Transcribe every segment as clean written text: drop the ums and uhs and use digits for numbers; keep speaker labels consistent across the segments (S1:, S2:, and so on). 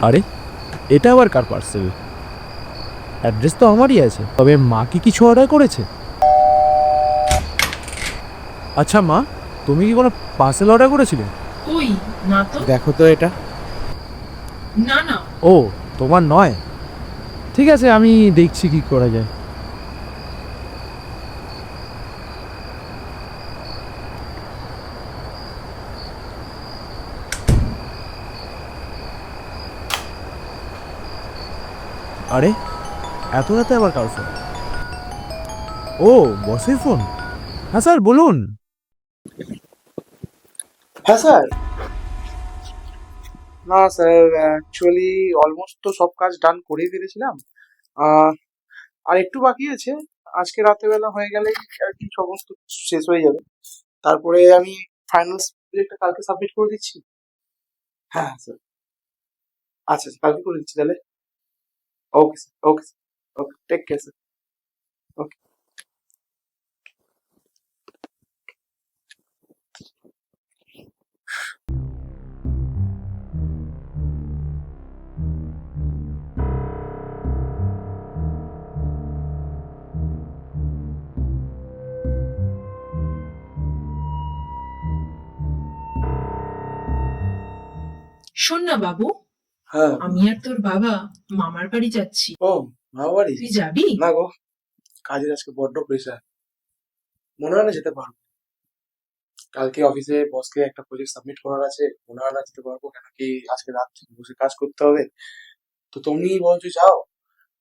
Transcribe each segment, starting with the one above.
S1: আরে এটা আবার কার পার্সেল? অ্যাড্রেস তো আমারই আছে, তবে মা কি কিছু অর্ডার করেছে? আচ্ছা মা, তুমি কি কোনো পার্সেল অর্ডার করেছিলে?
S2: কই না তো।
S1: দেখো তো এটা।
S2: না না,
S1: ও, তোমার নয়। ঠিক আছে, আমি দেখছি কি করা যায়। আরে এত রাতে আবার কার ফোন? ও, বসের ফোন। হ্যাঁ স্যার, বলুন।
S3: হ্যাঁ স্যার। না স্যার, অ্যাকচুয়ালি অলমোস্ট তো সব কাজ ডান করেই ফেলেছিলাম। আহ, আর একটু বাকি আছে। আজকে রাতের বেলা হয়ে গেলেই আর কি সমস্ত কিছু শেষ হয়ে যাবে। তারপরে আমি ফাইনাল প্রজেক্টটা কালকে সাবমিট করে দিচ্ছি। হ্যাঁ স্যার। আচ্ছা আচ্ছা, কালকে করে দিচ্ছি তাহলে। ওকে স্যার, ওকে স্যার, ওকে, টেক কেয়ার স্যার। ওকে।
S2: শোন না বাবু,
S3: হ্যাঁ।
S2: আমি আর তোর বাবা মামার বাড়ি যাচ্ছি।
S3: ও, মামা বাড়ি?
S2: তুই যাবি?
S3: না গো, কাজের আজকে বড্ড প্রেশার, মনে হয় না যেতে পারবো। কালকে অফিসে বসকে একটা প্রজেক্ট সাবমিট করার আছে, মনে হয় না যেতে পারবো, কেন কি আজকে রাত থেকে বসে কাজ করতে হবে। তো তুমি বলছো যাও,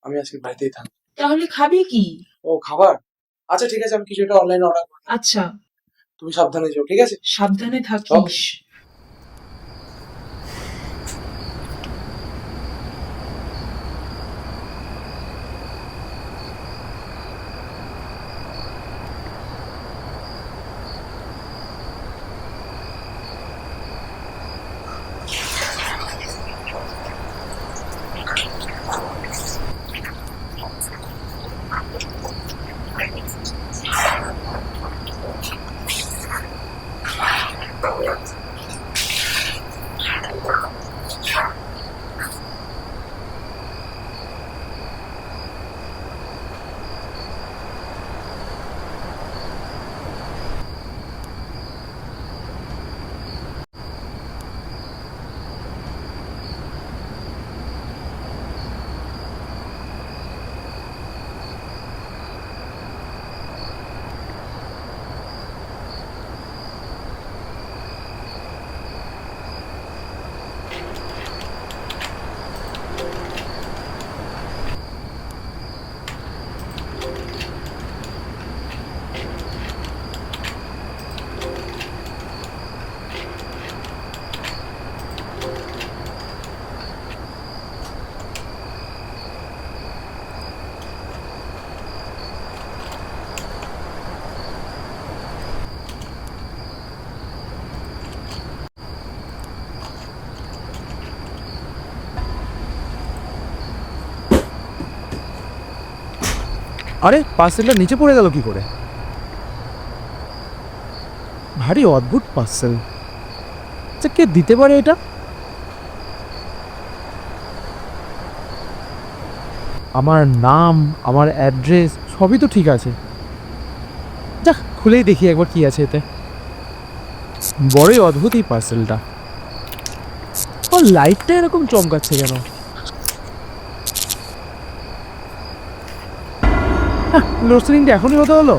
S3: আমি আজকে বাড়িতেই থাকবো।
S2: তাহলে খাবি কি?
S3: ও, খাবার? আচ্ছা ঠিক আছে, আমি কিছু একটা অনলাইনে অর্ডার করবো।
S2: আচ্ছা,
S3: তুমি সাবধানে যাও, ঠিক আছে?
S2: সাবধানে থাকিস।
S1: আরে পার্সেলটা নিচে পড়ে গেল কি করে? ভারী অদ্ভুত পার্সেল। আচ্ছা, কে দিতে পারে এটা? আমার নাম, আমার অ্যাড্রেস সবই তো ঠিক আছে। যাক, খুলেই দেখি একবার কি আছে এতে। বড়ই অদ্ভুত এই পার্সেলটা। ও, লাইটটা এরকম চমকাচ্ছে কেন? লোডশেডিংটা এখনই হতে হলো?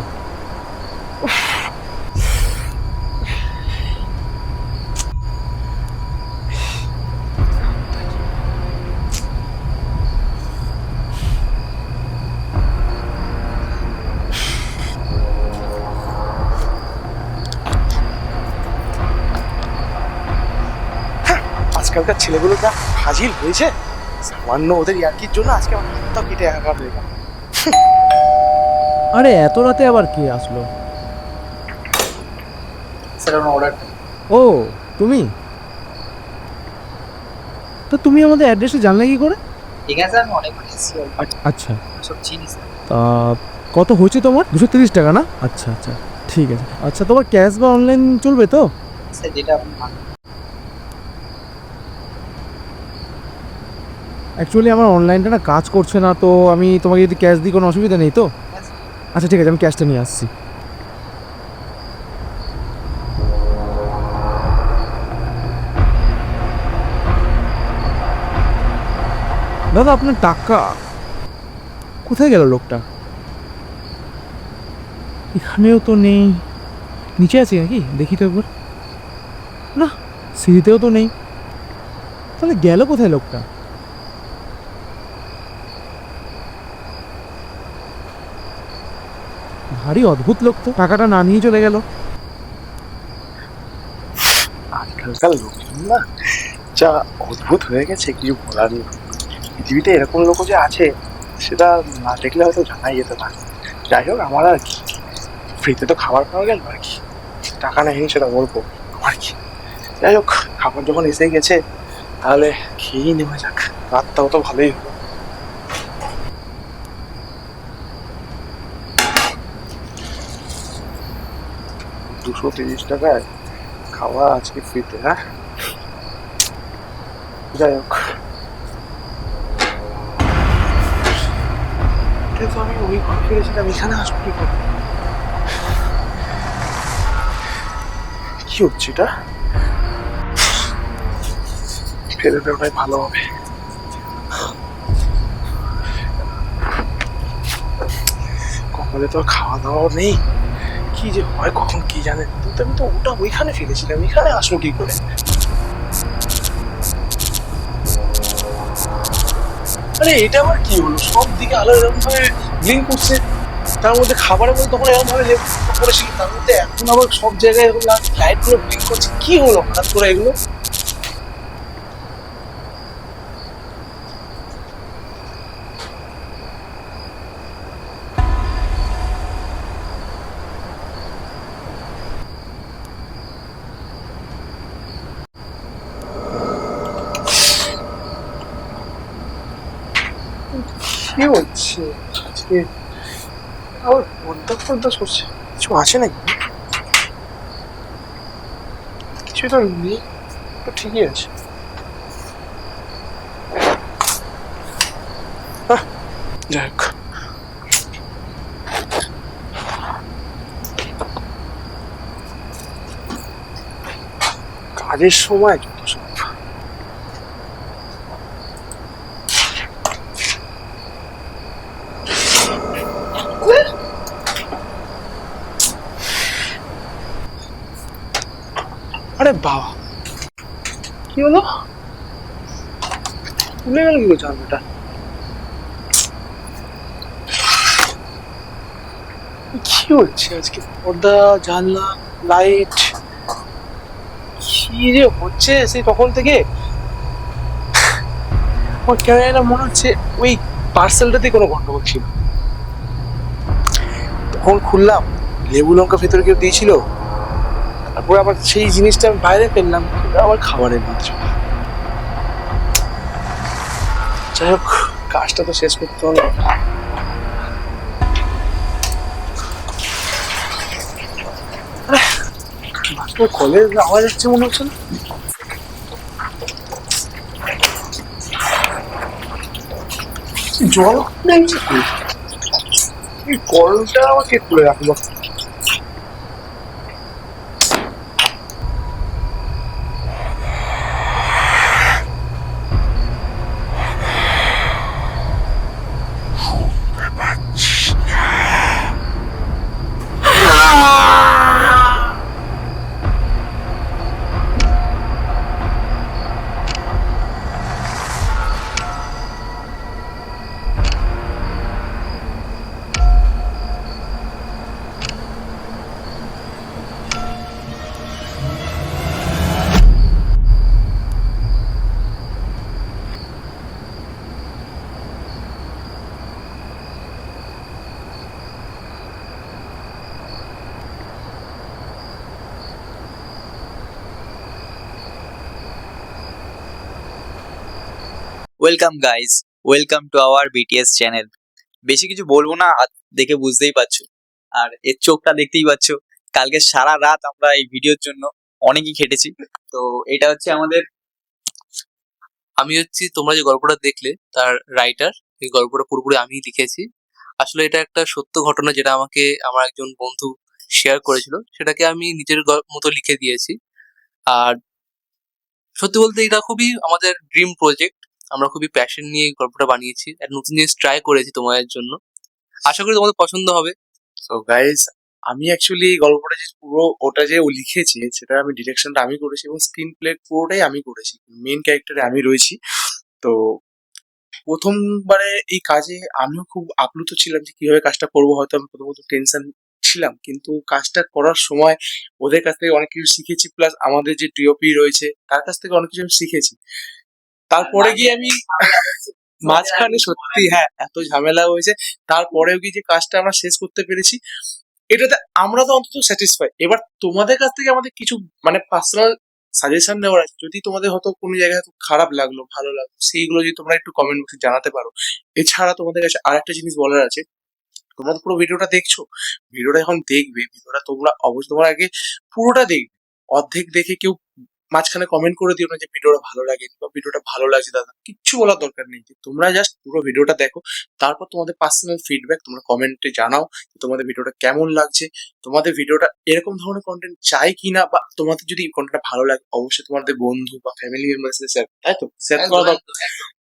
S3: আজকালকার ছেলেগুলো যা ফাজিল হয়েছে, সামান্য ওদের ইয়ার্কির জন্য আজকে আমার হাতটাও কেটে একাকার হয়ে গেল।
S1: আরে এত রাতে আবার কে আসলো?
S3: স্যার, আমার অর্ডার।
S1: ও, তুমি? তো তুমি আমাদের অ্যাড্রেসে জানলে কি করে?
S4: ঠিক আছে, আমি অনেকবার এসেছি,
S1: আচ্ছা,
S4: সব চিনিস।
S1: তা কত হয়েছে তোমার? 230 টাকা না? আচ্ছা আচ্ছা, ঠিক আছে। আচ্ছা, তোমার ক্যাশ বা অনলাইন চলবে তো?
S4: স্যার যেটা আপনি ভালো।
S1: অ্যাকচুয়ালি আমার অনলাইনটা না কাজ করছে না, তো আমি তোমাকে যদি ক্যাশ দিই কোনো অসুবিধা নেই তো? আচ্ছা ঠিক আছে, আমি ক্যাশটা নিয়ে আসছি। দাদা আপনার টাকা কোথায় গেল? লোকটা এখানেও তো নেই। নিচে আছে নাকি দেখি তো একবার। না, সিঁড়িতেও তো নেই। তাহলে গেল কোথায় লোকটা? ভারী অদ্ভুত লোক তো, টাকাটা না নিয়ে চলে গেল।
S3: আজকালকার লোকজন না যা অদ্ভুত হয়ে গেছে, কিছু বলার নেই। পৃথিবীতে এরকম লোকও যে আছে সেটা না দেখলে হয়তো জানাই যেত না। যাই হোক, আমার আর কি, ফ্রিতে তো খাবার পাওয়া গেল আর কি, টাকা নেই সেটা বলবো আমার কি। যাই হোক, খাবার যখন এসে গেছে তাহলে খেয়েই নেওয়া যাক। রাতটাও তো ভালোই হলো। 230 টাকায় খাওয়া আজকে ফ্রিতে, হ্যাঁ? যাই হোক, কিন্তু আমি ওই ঘর ফিরেছিলাম, এখানে আসবো কি করে? কি হচ্ছে এটা? ফেলে দেওয়াটাই ভালো হবে। কপালে তো আর খাওয়া দাওয়াও নেই, কি যে হয় কখন কি জানে। কিন্তু আমি তো ওটা ওইখানে ফেলেছিলাম, এখানে আসলো কি করে? আরে এটা আবার কি হলো? সব দিকে আলো এরকম ভাবে ব্লিঙ্ক করছে, তার মধ্যে খাবারের মধ্যে তখন এরকম ভাবে লেবু করেছিল, তার মধ্যে এখন আবার সব জায়গায় এরকম লাইট গুলো ব্লিঙ্ক করছে। কি হলো হঠাৎ করে এগুলো? কি হচ্ছে আজকে? আবার পর্দা ফর্দা সরছে, কিছু আছে নাকি? কিছু তো নেই, তো ঠিকই আছে। যাই হোক, কাজের সময় যত সব। আরে বাবা, কি হলো? খুলে গেল কি করে জানলাটা? কি হচ্ছে আজকে? পর্দা, জানলা, লাইট, কি যে হচ্ছে সেই তখন থেকে। আমার কেন জানি না মনে হচ্ছে ওই পার্সেলটাতে কোনো গন্ডগোল ছিল। তখন খুললাম, লেবু লঙ্কা ভেতরে কেউ দিয়েছিল, তারপরে আবার সেই জিনিসটা আমি বাইরে ফেললাম, সেটা আবার খাবারের মধ্যে চলে গেলো। যাই হোক, কাজটা তো শেষ করতে হলো। কলের আওয়াজ হচ্ছে মনে হচ্ছে না? জল দেখছি কি? এই কলটা আমাকে খুলে রাখলো।
S4: Welcome guys, welcome to our BTS channel. বেশি কিছু বলবো না, হাত দেখে বুঝতেই পারছো, আর এর চোখটা দেখতেই পাচ্ছো। কালকে সারা রাত আমরা এই ভিডিওর জন্য অনেকই খেটেছি। তো এটা হচ্ছে আমাদের
S5: আমি হচ্ছি তোমরা যে গল্পটা দেখলে তার রাইটার। এই গল্পটা পুরোপুরি আমিই লিখেছি। আসলে এটা একটা সত্য ঘটনা যেটা আমাকে আমার একজন বন্ধু শেয়ার করেছিল, সেটাকে আমি নিজের মতো লিখে দিয়েছি। আর সত্যি বলতে এটা খুবই আমাদের ড্রিম প্রজেক্ট। আমরা খুবই প্যাশন নিয়ে এই গল্পটা বানিয়েছি, একটা নতুন জিনিস ট্রাই করেছি তোমাদের জন্য। আশা করি তোমাদের পছন্দ হবে।
S3: সো গাইস, আমি অ্যাকচুয়ালি এই গল্পটা যে পুরো ওটা যে ও লিখেছে সেটা আমি ডিরেকশনটা আমি করেছি এবং স্ক্রিন প্লে পুরোটাই আমি করেছি, মেন ক্যারেক্টারে আমি রয়েছি। তো প্রথমবারে এই কাজে আমিও খুব আপ্লুত ছিলাম যে কিভাবে কাজটা করবো। হয়তো আমি প্রথমত টেনশন ছিলাম, কিন্তু কাজটা করার সময় ওদের কাছ থেকে অনেক কিছু শিখেছি, প্লাস আমাদের যে ডিওপি রয়েছে তার কাছ থেকে অনেক কিছু আমি শিখেছি। তারপরে গিয়ে আমি মাঝখানে সত্যি হ্যাঁ এত ঝামেলা হয়েছে, তারপরেও কি যে কাজটা আমরা শেষ করতে পেরেছি, এটাতে আমরা তো অন্তত স্যাটিসফাই। এবার তোমাদের কাছ থেকে আমাদের কিছু মানে পার্সোনাল সাজেশন নেওয়ার আছে, যদি তোমাদের হয়তো কোনো জায়গায় হয়তো খারাপ লাগলো ভালো লাগলো সেইগুলো যদি তোমরা একটু কমেন্ট বক্সে জানাতে পারো। এছাড়া তোমাদের কাছে আরেকটা জিনিস বলার আছে, তোমরা তো পুরো ভিডিওটা দেখছো, ভিডিওটা যখন দেখবে ভিডিওটা তোমরা অবশ্যই তোমরা আগে পুরোটা দেখবে। অর্ধেক দেখে কেউ মাঝখানে কমেন্ট করে দিও না যে ভিডিওটা ভালো লাগে বা ভিডিওটা ভালো লাগছে দাদা, কিচ্ছু বলার দরকার নেই। তোমরা জাস্ট পুরো ভিডিওটা দেখো, তারপর তোমাদের পার্সোনাল ফিডব্যাক তোমরা কমেন্টে জানাও যে তোমাদের ভিডিওটা কেমন লাগছে, তোমাদের ভিডিওটা এরকম ধরনের কন্টেন্ট চাই কিনা, বা তোমাদের যদি কন্টেন্টটা ভালো লাগে অবশ্যই তোমাদের বন্ধু বা ফ্যামিলি মেম্বারের সাথে শেয়ার, তাই তো শেয়ার করা দাও।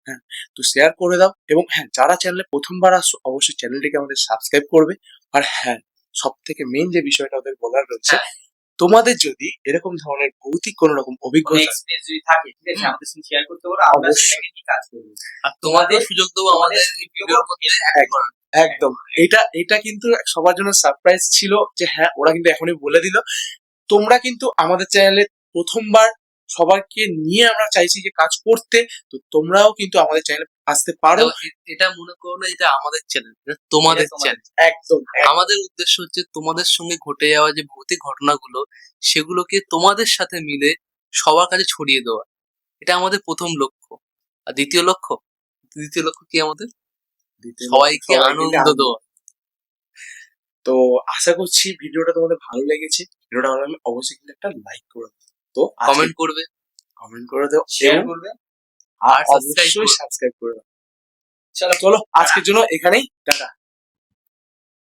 S3: হ্যাঁ, তো শেয়ার করে দাও। এবং হ্যাঁ, যারা চ্যানেলে প্রথমবার আসছো অবশ্যই চ্যানেলটিকে আমাদের সাবস্ক্রাইব করবে। আর হ্যাঁ, সব থেকে মেইন যে বিষয়টা ওদের বলার রয়েছে, তোমাদের যদি এরকম ধরনের ভৌতিক কোনো রকম অভিজ্ঞতা
S4: এক্সপিরিয়েন্স যদি থাকে ঠিক আছে আমাদের সঙ্গে শেয়ার করতে পারো, আমরা
S3: অবশ্যই।
S4: সেটাকে নিয়ে কাজ করবো।
S5: আর তোমাদের সুযোগ দেবো আমাদের এই ভিডিওর মধ্যে add করার।
S3: একদম এটা কিন্তু সবার জন্য সারপ্রাইজ ছিল যে হ্যাঁ ওরা কিন্তু এখনই বলে দিল। তোমরা কিন্তু আমাদের চ্যানেলে প্রথমবার সবাইকে নিয়ে আমরা চাইছি যে কাজ করতে, তো তোমরাও কিন্তু আমাদের চ্যানেলে আসতে পারো।
S5: এটা মনে করো না এটা আমাদের চ্যানেল, এটা তোমাদের চ্যানেল।
S3: একদম
S5: আমাদের উদ্দেশ্য হচ্ছে তোমাদের সঙ্গে ঘটে যাওয়া যে ভৌতিক ঘটনাগুলো সেগুলোকে তোমাদের সাথে মিলে সবার কাছে ছড়িয়ে দেওয়া। এটা আমাদের প্রথম লক্ষ্য। আর দ্বিতীয় লক্ষ্য কি আমাদের? সবাইকে আনন্দ দেওয়া।
S3: তো আশা করছি ভিডিওটা তোমাদের ভালো লেগেছে। ভিডিওটা ভালো লাগলে অবশ্যই কিন্তু একটা লাইক করে দাও, তো কমেন্ট করে দাও,
S4: শেয়ার
S3: এবং
S4: করবে।
S5: আর সাবস্ক্রাইব
S3: অবশ্যই সাবস্ক্রাইব করে দাও। চলো আজকের জন্য এখানেই টাটা।